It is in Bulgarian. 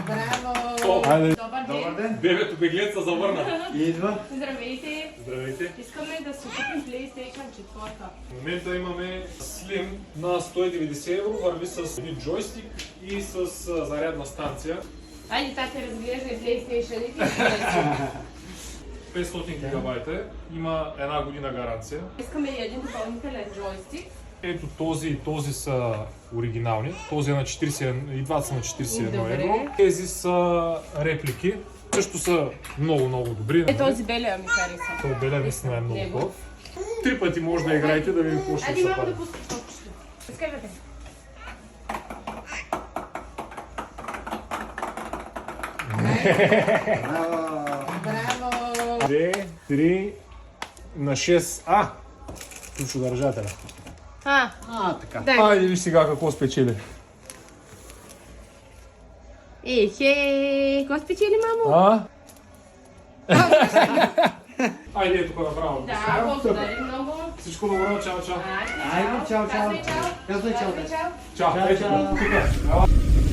Браво! Айде. Добър ден! Бебето беглец се завърна. Идва. Здравейте! Здравейте. Искаме да си купим PlayStation 4. В момента имаме Slim на 190 евро, върви с един джойстик и с зарядна станция. Айде, тати, разглеждай PlayStation-ите. 500 гигабайта, има една година гаранция. Искаме и един допълнителен джойстик. Ето този и този са оригинални. Този е на 40, и двата са на 41 Добре. евро. Тези са реплики. Също са много добри. Е, този белия ми хареса. Този белия наистина е много Него. хубав. 3 пъти може да играете да видим какво ще Айде, се мамо прави. да пускаш топчето. Изкарвате. Браво! 2, 3 на 6. Ключодържателя. Така. Дай. Айде виж сега какво спечели. Какво спечели, мамо? Айде ето направо. Да, благодаря много. Всичко добро, чао. Айде, чао, чао. Казвай чао. Казвай чао. Казвай чао. Чао. Чао, Ето, чао. тук.